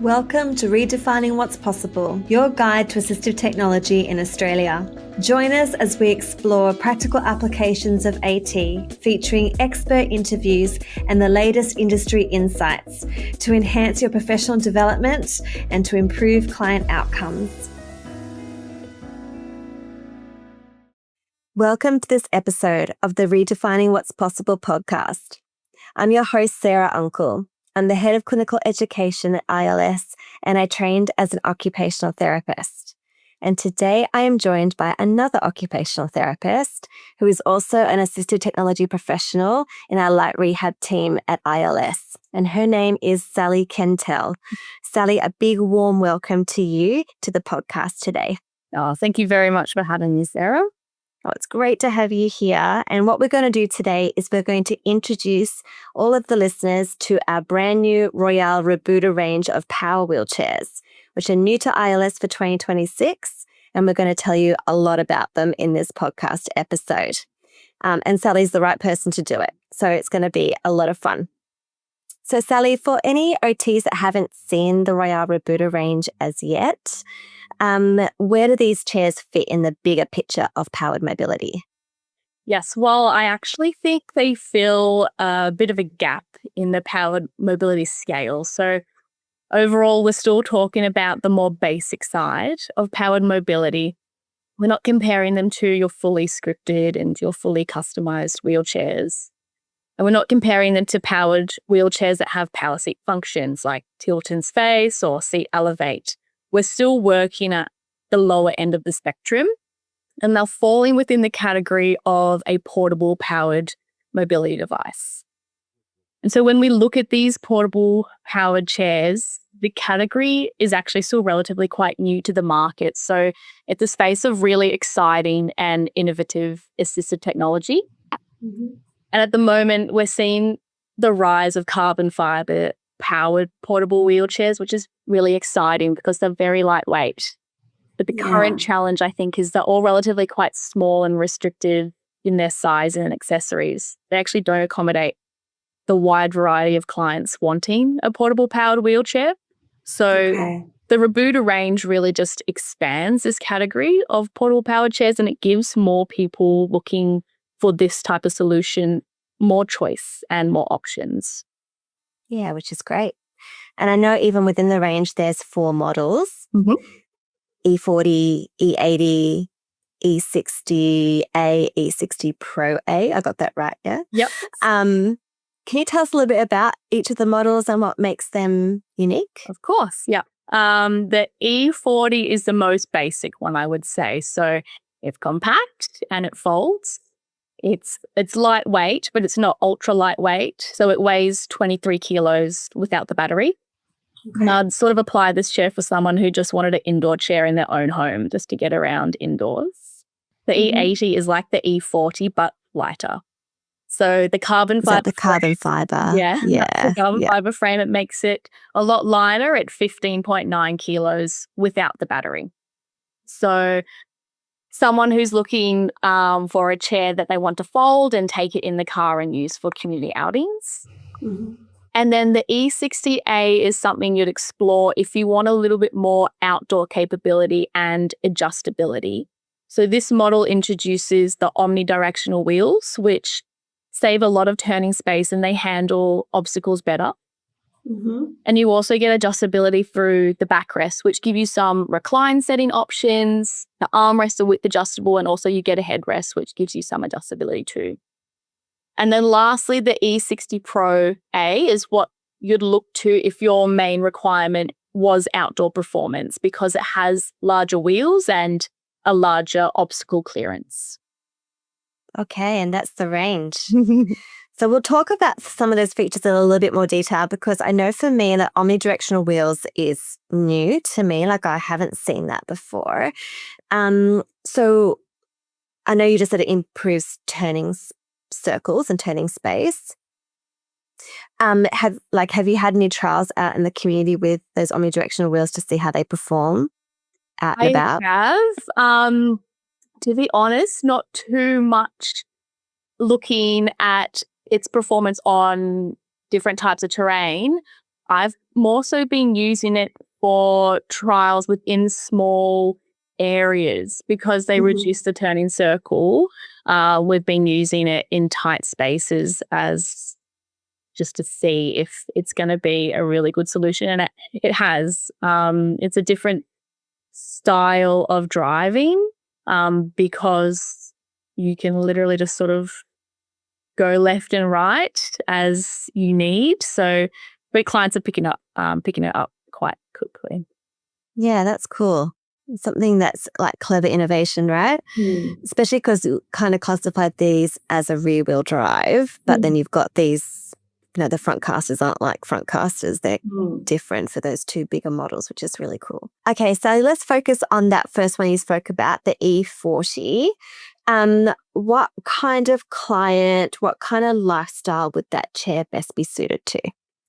Welcome to Redefining What's Possible, your guide to assistive technology in Australia. Join us as we explore practical applications of AT, featuring expert interviews and the latest industry insights to enhance your professional development and to improve client outcomes. Welcome to this episode of the Redefining What's Possible podcast. I'm your host, Sarah Uncle. I'm the head of clinical education at ILS, and I trained as an occupational therapist. And today I am joined by another occupational therapist who is also an assistive technology professional in our light rehab team at ILS. And her name is Sally Kentell. Sally, a big warm welcome to you to the podcast today. Oh, thank you very much for having me, Sarah. Oh, it's great to have you here. And what we're going to do today is we're going to introduce all of the listeners to our brand new Royale Robooter range of power wheelchairs, which are new to ILS for 2026. And we're going to tell you a lot about them in this podcast episode. And Sally's the right person to do it. So it's going to be a lot of fun. So Sally, for any OTs that haven't seen the Royale Robooter range as yet, where do these chairs fit in the bigger picture of powered mobility? Yes, well, I actually think they fill a bit of a gap in the powered mobility scale. So overall, we're still talking about the more basic side of powered mobility. We're not comparing them to your fully scripted and your fully customized wheelchairs. And we're not comparing them to powered wheelchairs that have power seat functions like tilt and space or seat elevate. We're still working at the lower end of the spectrum, and they're falling within the category of a portable powered mobility device. And so when we look at these portable powered chairs, the category is actually still relatively quite new to the market. So it's a space of really exciting and innovative assistive technology. Mm-hmm. And at the moment, we're seeing the rise of carbon fiber powered portable wheelchairs, which is really exciting because they're very lightweight. But the current challenge, I think, is they're all relatively quite small and restrictive in their size and accessories. They actually don't accommodate the wide variety of clients wanting a portable powered wheelchair. So the Robooter range really just expands this category of portable powered chairs, and it gives more people looking for this type of solution more choice and more options. Yeah, which is great. And I know even within the range, there's 4 models, E40, E80, E60-A, E60-Pro-A. I got that right, yeah? Yep. Can you tell us a little bit about each of the models and what makes them unique? Of course, yeah. The E40 is the most basic one, I would say. So it's compact and it folds. It's lightweight, but it's not ultra lightweight. So it weighs 23 kilos without the battery. Okay. And I'd sort of apply this chair for someone who just wanted an indoor chair in their own home just to get around indoors. The E80 is like the E40, but lighter. So the carbon fiber. The carbon fiber. Yeah. The carbon fiber frame, it makes it a lot lighter at 15.9 kilos without the battery. So someone who's looking for a chair that they want to fold and take it in the car and use for community outings. Mm-hmm. And then the E60-A is something you'd explore if you want a little bit more outdoor capability and adjustability. So this model introduces the Omnidirectional wheels, which save a lot of turning space and they handle obstacles better. Mm-hmm. And you also get adjustability through the backrest, which give you some recline setting options. The armrests are width adjustable, and also you get a headrest, which gives you some adjustability too. And then lastly, the E60-Pro-A is what you'd look to if your main requirement was outdoor performance, because it has larger wheels and a larger obstacle clearance. Okay, and that's the range. So we'll talk about some of those features in a little bit more detail, because I know for me that omnidirectional wheels is new to me. Like I haven't seen that before. So I know you just said it improves turning circles and turning space. Have you had any trials out in the community with those omnidirectional wheels to see how they perform out and about? I have. To be honest, not too much looking at its performance on different types of terrain. I've more so been using it for trials within small areas because they reduce the turning circle. We've been using it in tight spaces as just to see if it's going to be a really good solution. And it has. It's a different style of driving because you can literally just sort of go left and right as you need. So, but clients are picking it up quite quickly. Yeah, that's cool. Something that's like clever innovation, right? Especially because you kind of classified these as a rear wheel drive, but then you've got these, the front casters aren't like front casters. They're different for those two bigger models, which is really cool. Okay, so let's focus on that first one you spoke about, the E40. What kind of client, what kind of lifestyle would that chair best be suited to?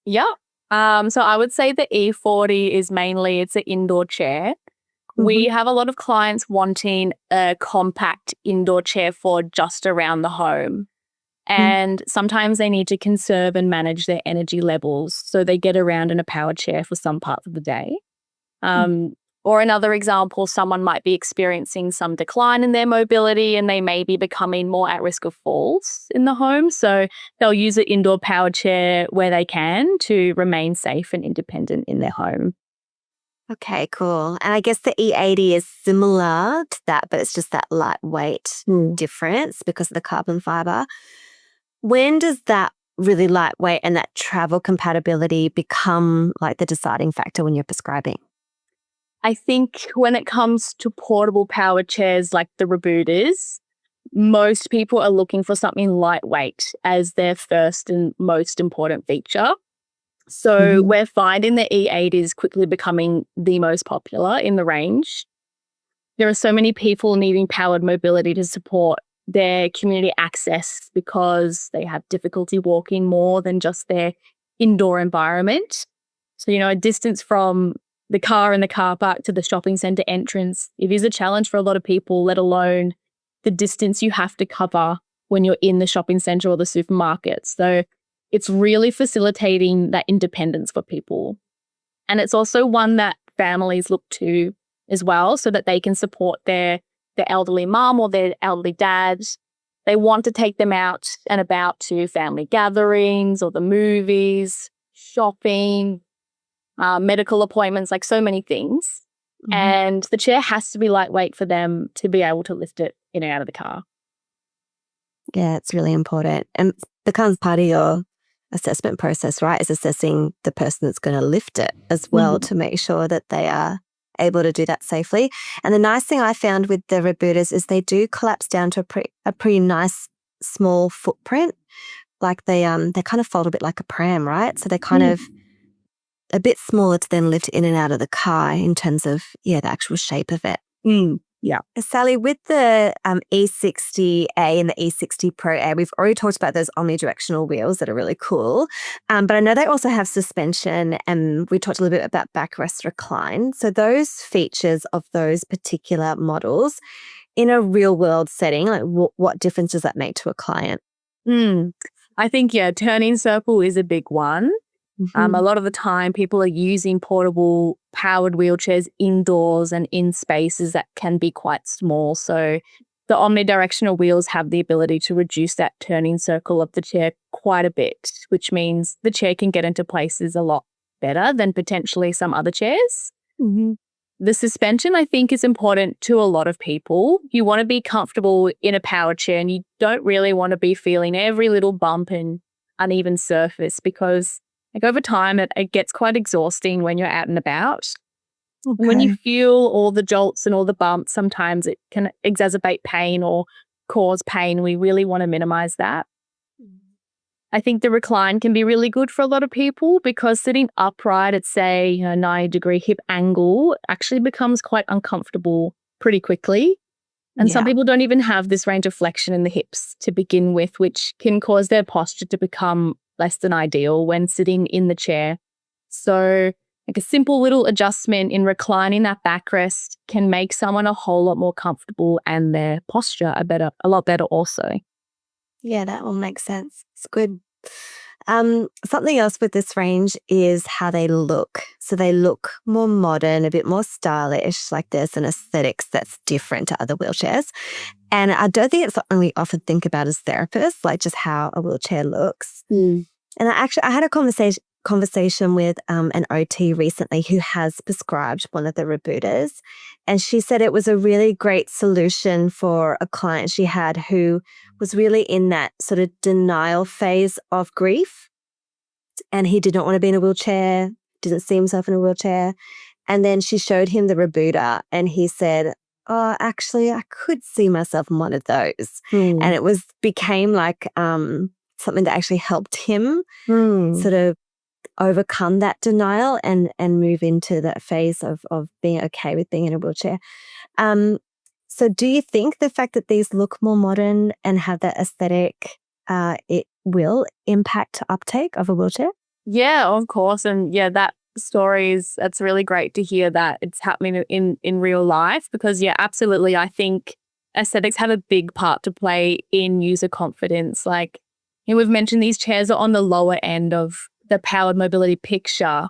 Yeah. So I would say the E40 is mainly, it's an indoor chair. We have a lot of clients wanting a compact indoor chair for just around the home. And sometimes they need to conserve and manage their energy levels. So they get around in a power chair for some parts of the day. Or another example, someone might be experiencing some decline in their mobility and they may be becoming more at risk of falls in the home. So they'll use an indoor power chair where they can to remain safe and independent in their home. Okay, cool. And I guess the E80 is similar to that, but it's just that lightweight difference because of the carbon fiber. When does that really lightweight and that travel compatibility become like the deciding factor when you're prescribing? I think when it comes to portable power chairs like the Rebooters, most people are looking for something lightweight as their first and most important feature. So we're finding the E80 is quickly becoming the most popular in the range. There are so many people needing powered mobility to support their community access because they have difficulty walking more than just their indoor environment. So, a distance from the car in the car park to the shopping centre entrance, it is a challenge for a lot of people, let alone the distance you have to cover when you're in the shopping centre or the supermarket. So it's really facilitating that independence for people. And it's also one that families look to as well so that they can support their elderly mum or their elderly dad. They want to take them out and about to family gatherings or the movies, shopping, medical appointments, like so many things. And the chair has to be lightweight for them to be able to lift it in and out of the car. Yeah, it's really important. And becomes part of your assessment process, right? Is assessing the person that's going to lift it as well to make sure that they are able to do that safely. And the nice thing I found with the Rebooters is they do collapse down to a pretty nice small footprint. Like they kind of fold a bit like a pram, right? So they're kind of a bit smaller to then lift in and out of the car in terms of, the actual shape of it. Yeah. Sally, with the E60-A and the E60-Pro-A, we've already talked about those omnidirectional wheels that are really cool. But I know they also have suspension, and we talked a little bit about backrest recline. So those features of those particular models in a real world setting, like what difference does that make to a client? I think, turning circle is a big one. A lot of the time people are using portable powered wheelchairs indoors and in spaces that can be quite small. So the omnidirectional wheels have the ability to reduce that turning circle of the chair quite a bit, which means the chair can get into places a lot better than potentially some other chairs. The suspension, I think, is important to a lot of people. You want to be comfortable in a power chair and you don't really want to be feeling every little bump and uneven surface because over time, it gets quite exhausting when you're out and about. Okay. When you feel all the jolts and all the bumps, sometimes it can exacerbate pain or cause pain. We really want to minimize that. I think the recline can be really good for a lot of people because sitting upright at, say, 90-degree hip angle actually becomes quite uncomfortable pretty quickly. And some people don't even have this range of flexion in the hips to begin with, which can cause their posture to become less than ideal when sitting in the chair. So like a simple little adjustment in reclining that backrest can make someone a whole lot more comfortable and their posture a lot better also. Yeah, that will make sense. It's good. Something else with this range is how they look. So they look more modern, a bit more stylish, like there's an aesthetics that's different to other wheelchairs. And I don't think it's something we often think about as therapists, like just how a wheelchair looks. Mm. And I had a conversation with an OT recently who has prescribed one of the rebooters. And she said it was a really great solution for a client she had who was really in that sort of denial phase of grief. And he did not want to be in a wheelchair, didn't see himself in a wheelchair. And then she showed him the rebooter and he said, oh, actually, I could see myself in one of those. Mm. And it became like something that actually helped him sort of overcome that denial and move into that phase of being okay with being in a wheelchair. So do you think the fact that these look more modern and have that aesthetic, it will impact uptake of a wheelchair? Yeah, of course. And yeah, that's really great to hear that it's happening in real life because yeah, absolutely. I think aesthetics have a big part to play in user confidence. Like, we've mentioned these chairs are on the lower end of the powered mobility picture.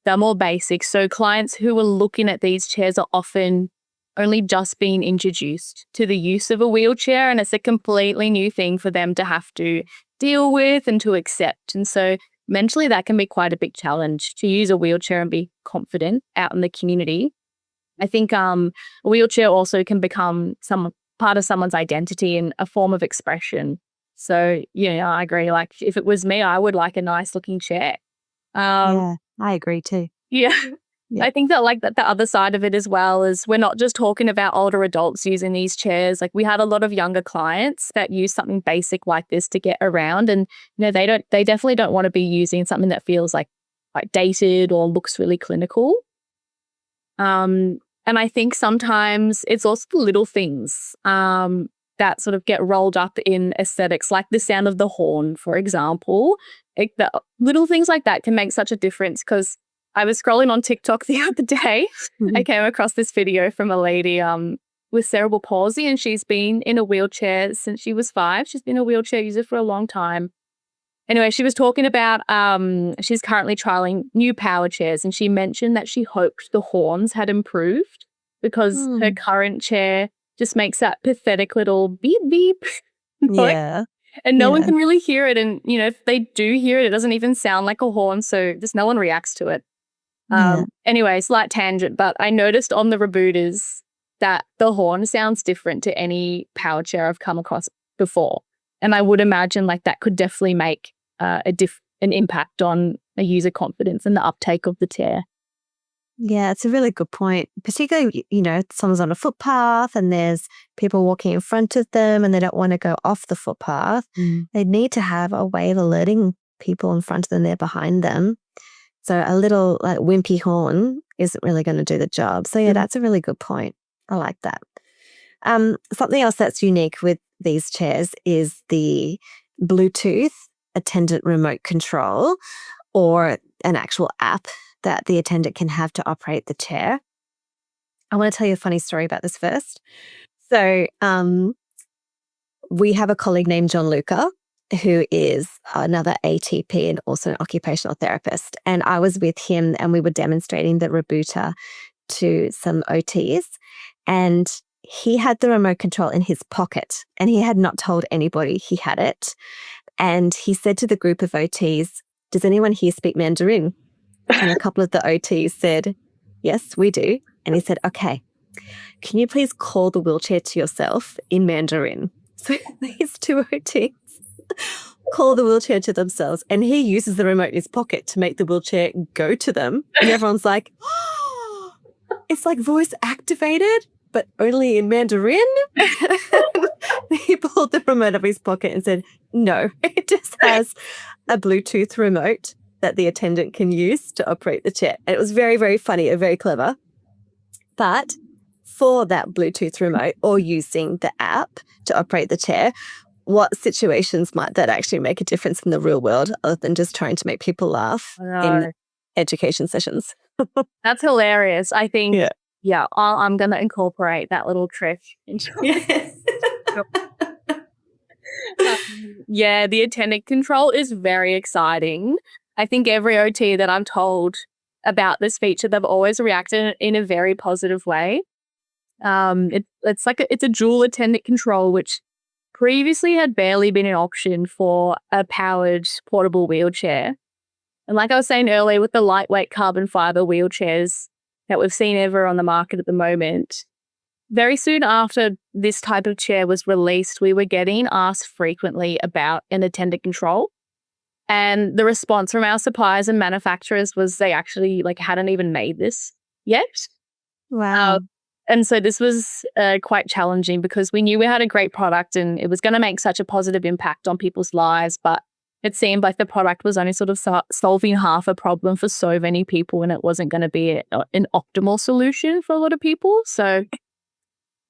They're more basic. So clients who are looking at these chairs are often only just being introduced to the use of a wheelchair, and it's a completely new thing for them to have to deal with and to accept. And so mentally that can be quite a big challenge to use a wheelchair and be confident out in the community. I think a wheelchair also can become some part of someone's identity and a form of expression. So, yeah, I agree. Like, if it was me, I would like a nice looking chair. Yeah, I agree too. Yeah. Yeah. I think that like that the other side of it as well is we're not just talking about older adults using these chairs. Like, we have a lot of younger clients that use something basic like this to get around, and they definitely don't want to be using something that feels like dated or looks really clinical. And I think sometimes it's also the little things that sort of get rolled up in aesthetics, like the sound of the horn, for example. The little things like that can make such a difference because I was scrolling on TikTok the other day. I came across this video from a lady with cerebral palsy, and she's been in a wheelchair since she was 5. She's been a wheelchair user for a long time. Anyway, she was talking about she's currently trialing new power chairs, and she mentioned that she hoped the horns had improved because her current chair just makes that pathetic little beep beep noise. Yeah. And no one can really hear it. And, if they do hear it, it doesn't even sound like a horn. So just no one reacts to it. Anyway, slight tangent, but I noticed on the rebooters that the horn sounds different to any power chair I've come across before. And I would imagine like that could definitely make an impact on a user confidence and the uptake of the chair. Yeah, it's a really good point. Particularly, someone's on a footpath and there's people walking in front of them and they don't want to go off the footpath. They need to have a way of alerting people in front of them, they're behind them. So a little like wimpy horn isn't really going to do the job. So yeah, that's a really good point. I like that. Something else that's unique with these chairs is the Bluetooth attendant remote control, or an actual app that the attendant can have to operate the chair. I want to tell you a funny story about this first. So we have a colleague named John Luca, who is another ATP and also an occupational therapist. And I was with him and we were demonstrating the rebooter to some OTs. And he had the remote control in his pocket and he had not told anybody he had it. And he said to the group of OTs, does anyone here speak Mandarin? And a couple of the OTs said, yes, we do. And he said, okay, can you please call the wheelchair to yourself in Mandarin? So these two OTs call the wheelchair to themselves, and he uses the remote in his pocket to make the wheelchair go to them. And everyone's like, oh, it's like voice activated, but only in Mandarin. He pulled the remote out of his pocket and said, no, it just has a Bluetooth remote that the attendant can use to operate the chair. And it was very, very funny and very clever. But for that Bluetooth remote or using the app to operate the chair, what situations might that actually make a difference in the real world other than just trying to make people laugh in education sessions? That's hilarious. I think, I'm going to incorporate that little trick into it. Yeah, the attendant control is very exciting. I think every OT that I'm told about this feature, they've always reacted in a very positive way. It's a dual attendant control, which previously had barely been an option for a powered portable wheelchair. And like I was saying earlier, with the lightweight carbon fiber wheelchairs that we've seen ever on the market at the moment, very soon after this type of chair was released, we were getting asked frequently about an attendant control. And the response from our suppliers and manufacturers was they actually hadn't even made this yet. Wow. And so this was quite challenging because we knew we had a great product and it was going to make such a positive impact on people's lives, but it seemed like the product was only sort of solving half a problem for so many people, and it wasn't going to be an optimal solution for a lot of people. So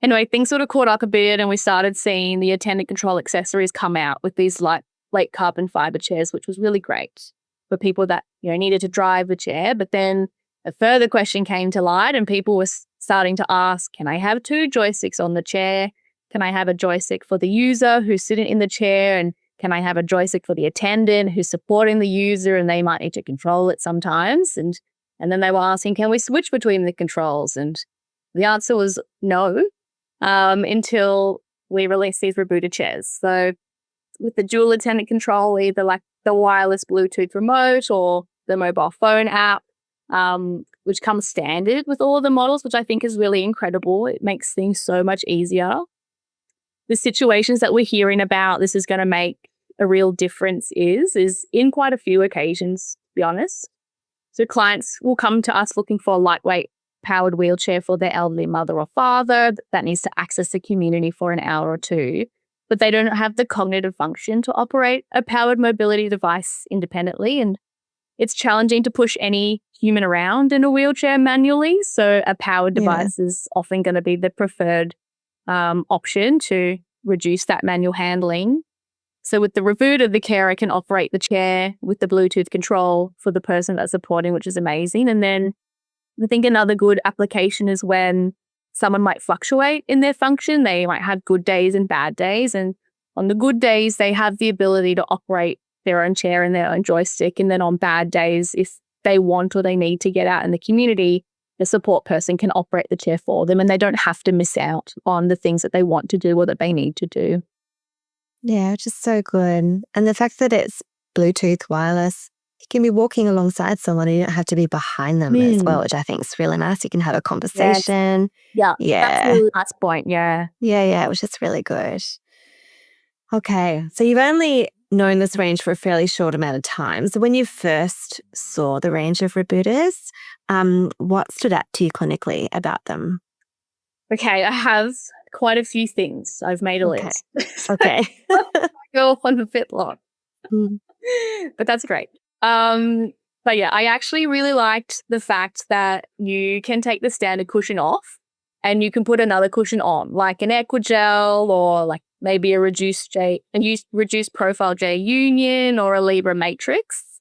anyway, things sort of caught up a bit and we started seeing the attendant control accessories come out with these lightweight carbon fiber chairs, which was really great for people that needed to drive the chair. But then a further question came to light and people were starting to ask, can I have 2 joysticks on the chair? Can I have a joystick for the user who's sitting in the chair? And can I have a joystick for the attendant who's supporting the user and they might need to control it sometimes? And then they were asking, can we switch between the controls? And the answer was no, until we released these Robooter chairs. So with the dual attendant control, either like the wireless Bluetooth remote or the mobile phone app, which comes standard with all of the models, which I think is really incredible. It makes things so much easier. The situations that we're hearing about this is going to make a real difference is in quite a few occasions, to be honest. So clients will come to us looking for a lightweight powered wheelchair for their elderly mother or father that needs to access the community for an hour or two, but they don't have the cognitive function to operate a powered mobility device independently. And it's challenging to push any human around in a wheelchair manually. So a powered device is often going to be the preferred option to reduce that manual handling. So with the Robooter, the carer can operate the chair with the Bluetooth control for the person that's supporting, which is amazing. And then I think another good application is when someone might fluctuate in their function. They might have good days and bad days. And on the good days, they have the ability to operate their own chair and their own joystick. And then on bad days, if they want or they need to get out in the community, the support person can operate the chair for them and they don't have to miss out on the things that they want to do or that they need to do. Yeah, which is so good. And the fact that it's Bluetooth wireless, you can be walking alongside someone and you don't have to be behind them as well, which I think is really nice. You can have a conversation. Yes. Yeah. That's a really nice point. Yeah. Yeah, which is really good. Okay, so you've only known this range for a fairly short amount of time. So when you first saw the range of Rebooters, what stood out to you clinically about them? Okay, I have quite a few things. I've made a list. Okay. I go off on a bit long. But that's great. But yeah, I actually really liked the fact that you can take the standard cushion off and you can put another cushion on, like an Equigel or like maybe a reduced profile J Union or a Libra Matrix.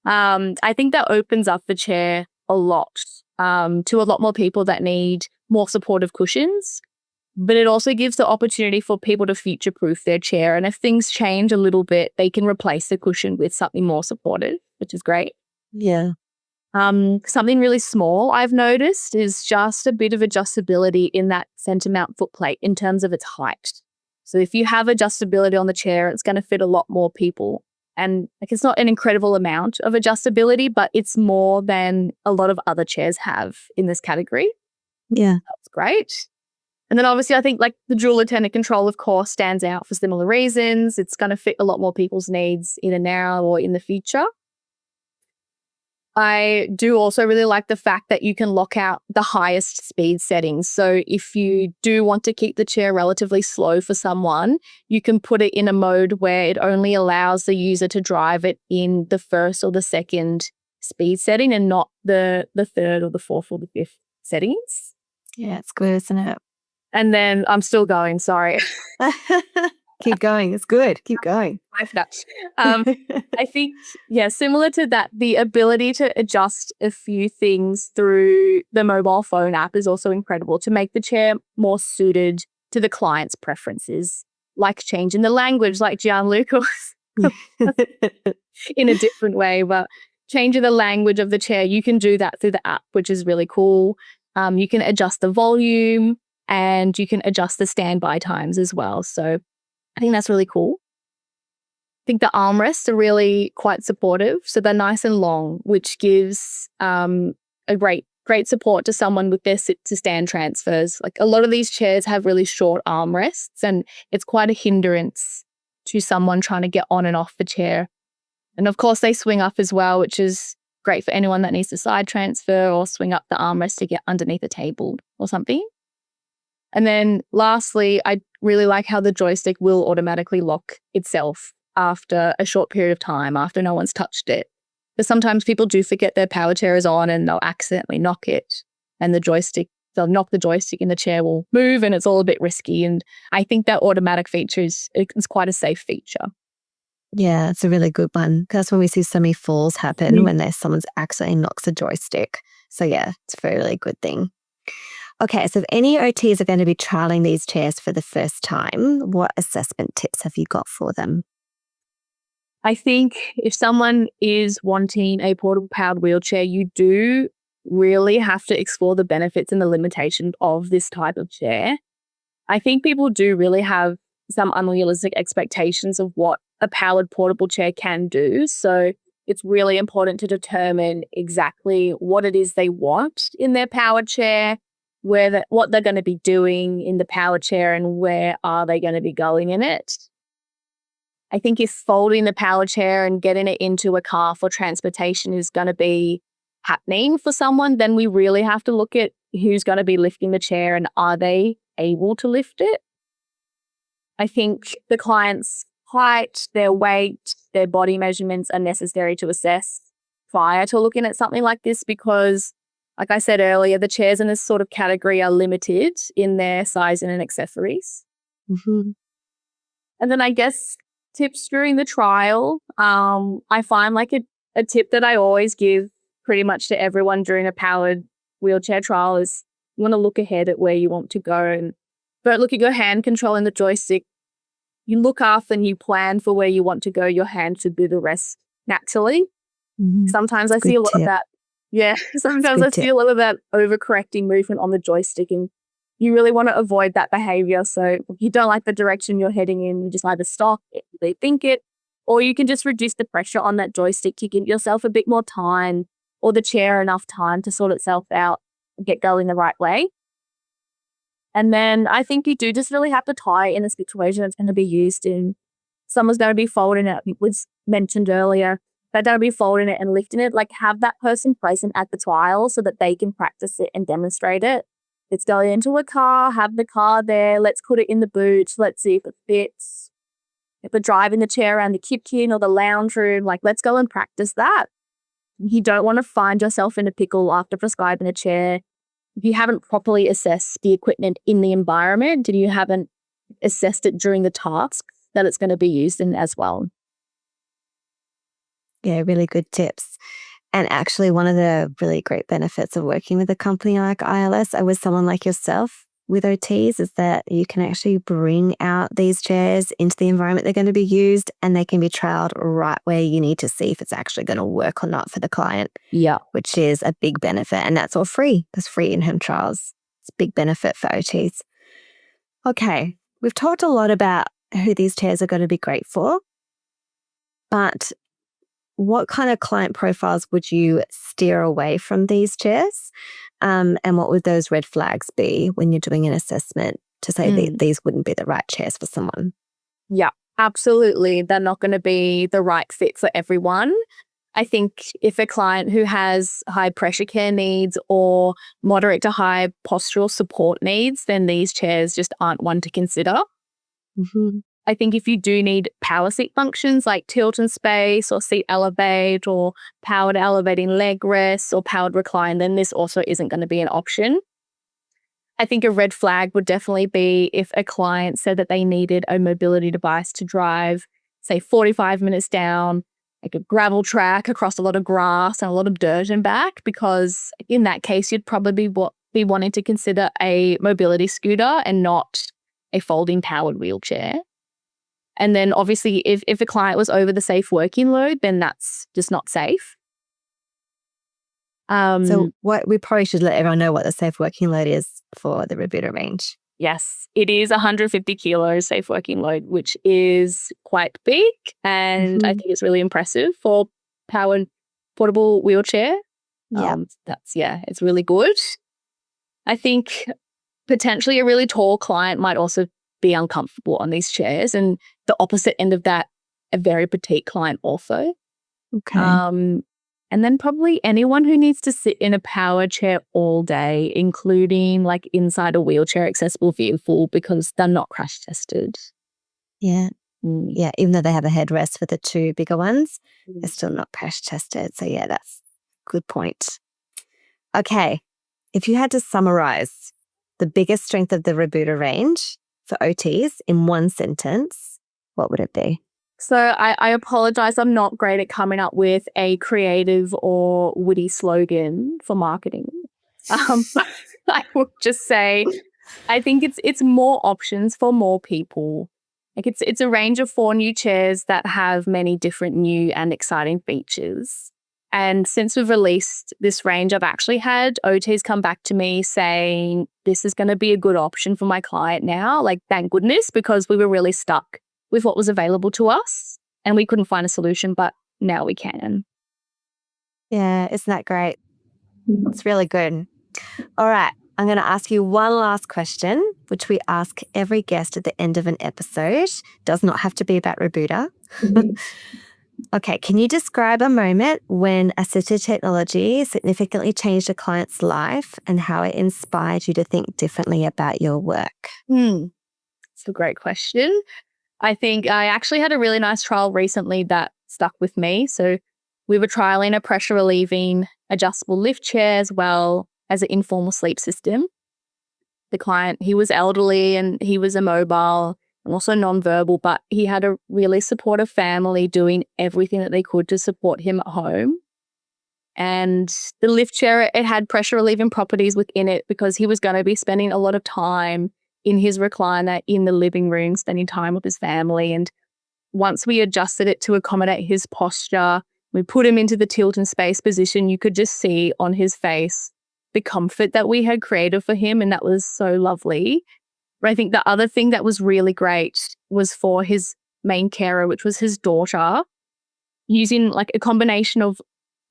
I think that opens up the chair a lot to a lot more people that need more supportive cushions. But it also gives the opportunity for people to future-proof their chair. And if things change a little bit, they can replace the cushion with something more supportive, which is great. Yeah. Something really small I've noticed is just a bit of adjustability in that center mount footplate in terms of its height. So if you have adjustability on the chair, it's going to fit a lot more people. And it's not an incredible amount of adjustability, but it's more than a lot of other chairs have in this category. Yeah. That's great. And then obviously I think the dual attendant control, of course, stands out for similar reasons. It's going to fit a lot more people's needs either now or in the future. I do also really like the fact that you can lock out the highest speed settings. So if you do want to keep the chair relatively slow for someone, you can put it in a mode where it only allows the user to drive it in the first or the second speed setting and not the third or the fourth or the fifth settings. Yeah, it's good, isn't it? And then I'm still going, sorry. Keep going. It's good. Keep going. I think, similar to that, the ability to adjust a few things through the mobile phone app is also incredible to make the chair more suited to the client's preferences. like changing the language like Gianluca was in a different way, but changing the language of the chair, you can do that through the app, which is really cool. You can adjust the volume and you can adjust the standby times as well. So I think that's really cool. I think the armrests are really quite supportive. So they're nice and long, which gives a great support to someone with their sit to stand transfers. Like a lot of these chairs have really short armrests and it's quite a hindrance to someone trying to get on and off the chair. And of course they swing up as well, which is great for anyone that needs to side transfer or swing up the armrest to get underneath a table or something. And then lastly, I really like how the joystick will automatically lock itself after a short period of time, after no one's touched it. Because sometimes people do forget their power chair is on and they'll accidentally knock it and they'll knock the joystick and the chair will move and it's all a bit risky. And I think that automatic feature is quite a safe feature. Yeah, it's a really good one. Because that's when we see so many falls happen when someone's accidentally knocks a joystick. So yeah, it's a really good thing. Okay, so if any OTs are going to be trialing these chairs for the first time, what assessment tips have you got for them? I think if someone is wanting a portable powered wheelchair, you do really have to explore the benefits and the limitations of this type of chair. I think people do really have some unrealistic expectations of what a powered portable chair can do. So it's really important to determine exactly what it is they want in their powered chair, what they're going to be doing in the powered chair and where are they going to be going in it. I think if folding the power chair and getting it into a car for transportation is going to be happening for someone, then we really have to look at who's going to be lifting the chair and are they able to lift it. I think the client's height, their weight, their body measurements are necessary to assess prior to looking at something like this because, like I said earlier, the chairs in this sort of category are limited in their size and accessories. Mm-hmm. And then I guess tips during the trial, I find like a tip that I always give pretty much to everyone during a powered wheelchair trial is you want to look ahead at where you want to go and don't look at your hand controlling the joystick. You look after and you plan for where you want to go. Your hand should do the rest naturally. Mm-hmm. Sometimes I see a lot of that. Yeah, sometimes I see a lot of that overcorrecting movement on the joystick and you really want to avoid that behavior. So if you don't like the direction you're heading in, you just either stop it, rethink it, or you can just reduce the pressure on that joystick to give yourself a bit more time or the chair enough time to sort itself out and get going the right way. And then I think you do just really have to tie in the situation it's going to be used in. Someone's going to be folding it, it was mentioned earlier, they're going to be folding it and lifting it, like have that person present at the trial so that they can practice it and demonstrate it. Let's go into a car, have the car there. Let's put it in the boot. Let's see if it fits. If we're driving the chair around the kitchen or the lounge room, like let's go and practice that. You don't want to find yourself in a pickle after prescribing a chair. If you haven't properly assessed the equipment in the environment and you haven't assessed it during the task that it's going to be used in as well. Yeah, really good tips. And actually, one of the really great benefits of working with a company like ILS or with someone like yourself with OTs is that you can actually bring out these chairs into the environment they're going to be used and they can be trialed right where you need to see if it's actually going to work or not for the client. Yeah. Which is a big benefit. And that's all free. That's free in-home trials. It's a big benefit for OTs. Okay, we've talked a lot about who these chairs are going to be great for, but what kind of client profiles would you steer away from these chairs? And what would those red flags be when you're doing an assessment to say that these wouldn't be the right chairs for someone? Yeah, absolutely. They're not going to be the right fit for everyone. I think if a client who has high pressure care needs or moderate to high postural support needs, then these chairs just aren't one to consider. Mm-hmm. I think if you do need power seat functions like tilt and space or seat elevate or powered elevating leg rests or powered recline, then this also isn't going to be an option. I think a red flag would definitely be if a client said that they needed a mobility device to drive, say, 45 minutes down like a gravel track across a lot of grass and a lot of dirt and back, because in that case, you'd probably be wanting to consider a mobility scooter and not a folding powered wheelchair. And then obviously if a client was over the safe working load, then that's just not safe. So what we probably should let everyone know what the safe working load is for the Robooter range. Yes, it is 150 kilos safe working load, which is quite big. And I think it's really impressive for powered portable wheelchair. Yeah. It's really good. I think potentially a really tall client might also be uncomfortable on these chairs. And the opposite end of that, a very petite client also. Okay. And then probably anyone who needs to sit in a power chair all day, including like inside a wheelchair accessible vehicle, because they're not crash tested. Yeah. Yeah. Even though they have a headrest for the two bigger ones, they're still not crash tested. So yeah, that's a good point. Okay. If you had to summarize the biggest strength of the Robooter range for OTs in one sentence, what would it be? So I apologize. I'm not great at coming up with a creative or witty slogan for marketing. I would just say I think it's more options for more people. Like it's a range of 4 new chairs that have many different new and exciting features. And since we've released this range, I've actually had OTs come back to me saying this is going to be a good option for my client now. Like, thank goodness, because we were really stuck with what was available to us and we couldn't find a solution, but now we can. Yeah, isn't that great? It's really good. All right, I'm going to ask you one last question, which we ask every guest at the end of an episode. Does not have to be about Robooter. Okay, can you describe a moment when assistive technology significantly changed a client's life and how it inspired you to think differently about your work? It's a great question. I think I actually had a really nice trial recently that stuck with me. So we were trialing a pressure relieving adjustable lift chair as well as an informal sleep system. The client, he was elderly and he was immobile and also nonverbal, but he had a really supportive family doing everything that they could to support him at home. And the lift chair, it had pressure relieving properties within it because he was going to be spending a lot of time in his recliner in the living room, spending time with his family. And once we adjusted it to accommodate his posture, we put him into the tilt and space position, you could just see on his face the comfort that we had created for him. And that was so lovely. But I think the other thing that was really great was for his main carer, which was his daughter, using like a combination of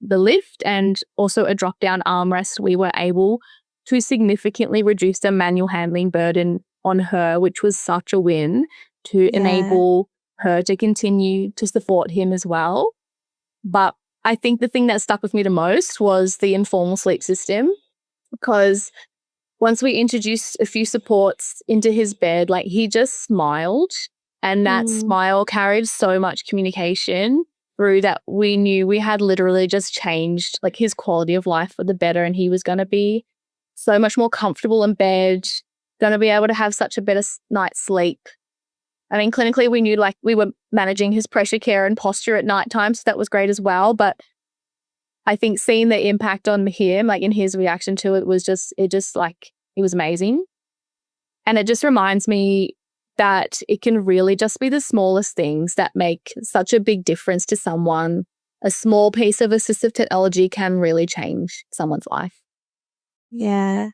the lift and also a drop-down armrest, we were able to significantly reduce the manual handling burden on her, which was such a win to enable her to continue to support him as well. But I think the thing that stuck with me the most was the informal sleep system, because once we introduced a few supports into his bed, like he just smiled, and that smile carried so much communication through that we knew we had literally just changed like his quality of life for the better, and he was going to be so much more comfortable in bed, going to be able to have such a better night's sleep. I mean, clinically, we knew like we were managing his pressure care and posture at nighttime, so that was great as well. But I think seeing the impact on him, like in his reaction to it, was it was amazing. And it just reminds me that it can really just be the smallest things that make such a big difference to someone. A small piece of assistive technology can really change someone's life. Yeah.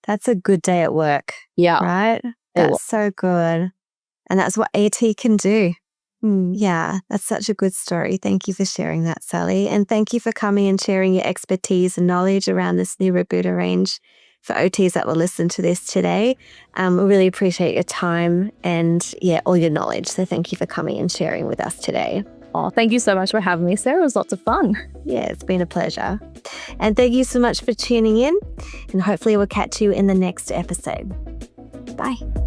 That's a good day at work. Yeah. Right? That's so good. And that's what AT can do. Yeah, that's such a good story. Thank you for sharing that, Sally. And thank you for coming and sharing your expertise and knowledge around this new Robooter range for OTs that will listen to this today. We really appreciate your time and all your knowledge. So thank you for coming and sharing with us today. Oh, thank you so much for having me, Sarah. It was lots of fun. Yeah, it's been a pleasure. And thank you so much for tuning in. And hopefully we'll catch you in the next episode. Bye.